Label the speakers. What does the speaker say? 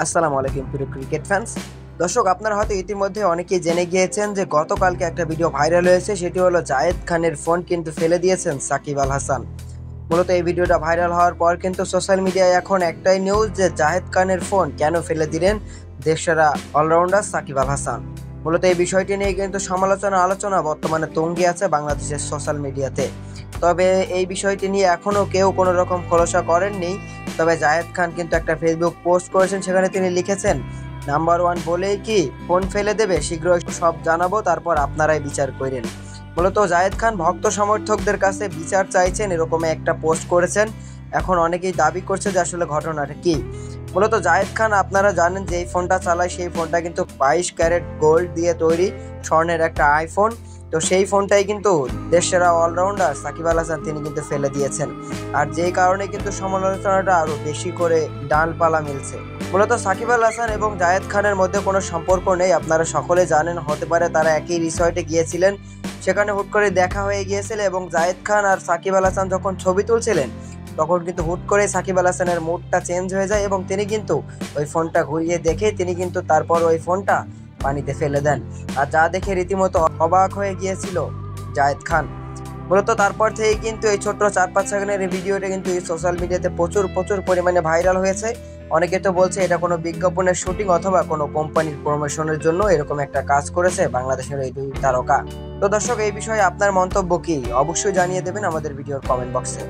Speaker 1: আসসালামু আলাইকুম প্রিয় ক্রিকেট ফ্যান্স। দর্শক, আপনারা হয়তো ইতিমধ্যে অনেকেই জেনে গিয়েছেন যে গতকালকে একটা ভিডিও ভাইরাল হয়েছে, সেটি হলো জায়েদ খানের ফোন কিন্তু ফেলে দিয়েছেন সাকিব আল হাসান। মূলত এই ভিডিওটা ভাইরাল হওয়ার পর কিন্তু সোশ্যাল মিডিয়ায় এখন একটাই নিউজ যে জায়েদ খানের ফোন কেন ফেলে দিলেন দেশসেরা অলরাউন্ডার সাকিব আল হাসান। মূলত এই বিষয়টি নিয়ে কিন্তু আলোচনা বর্তমানে তুঙ্গে আছে বাংলাদেশের সোশ্যাল মিডিয়াতে। তবে এই বিষয়টি নিয়ে এখনো কেউ কোনো রকম খোলাসা করেননি। তবে জায়েদ খান কিন্তু একটা ফেসবুক পোস্ট করেছেন, সেখানে তিনি লিখেছেন, নাম্বার ওয়ান বলেই কি ফোন ফেলে দেবে, শীঘ্রই সব জানাবো, তারপর আপনারাই বিচার করেন। মূলত জায়েদ খান ভক্ত সমর্থকদের কাছে বিচার চাইছেন, এরকম একটা পোস্ট করেছেন। এখন অনেকেই দাবি করছে যে আসলে ঘটনাটা কি। মূলত জায়েদ খান, আপনারা জানেন যে এই ফোনটা চালায়, সেই ফোনটা কিন্তু 22 ক্যারেট গোল্ড দিয়ে তৈরি, স্বর্ণের একটা আইফোন। তো সেই ফোনটাই কিন্তু দেশসেরা অলরাউন্ডার সাকিব আল হাসান তিনি কিন্তু ফেলে দিয়েছেন। আর যেই কারণে কিন্তু সমালোচনাটা আরো বেশি করে ডালপালা মিলছে। মূলত সাকিব আল হাসান এবং জায়েদ খানের মধ্যে কোনো সম্পর্ক নেই, আপনারা সকলে জানেন। হতে পারে তারা একই রিসর্টে গিয়েছিলেন, সেখানে হুট করে দেখা হয়ে গিয়েছিল এবং জায়েদ খান আর সাকিব আল হাসান যখন ছবি তুলছিলেন তখন কিন্তু হুট করে সাকিব আল হাসানের মুডটা চেঞ্জ হয়ে যায় এবং তিনি কিন্তু ওই ফোনটা ঘুরিয়ে দেখে তিনি কিন্তু তারপর ওই ফোনটা পানিতে ফেলে দেন। আর যা দেখে রীতিমতো অবাক হয়ে গিয়েছিল জায়েদ খান। মূলত তারপর থেকে কিন্তু এই ছোট্ট 4-5 সেকেন্ডের এই ভিডিওটা কিন্তু এই সোশ্যাল মিডিয়াতে প্রচুর পরিমাণে ভাইরাল হয়েছে। অনেকে তো বলছে এটা কোনো বিজ্ঞাপনের শুটিং অথবা কোনো কোম্পানির প্রমোশনের জন্য এরকম একটা কাজ করেছে বাংলাদেশের এই দুই তারকা। তো দর্শক, এই বিষয়ে আপনার মন্তব্য কি অবশ্যই জানিয়ে দেবেন আমাদের ভিডিওর কমেন্ট বক্সে।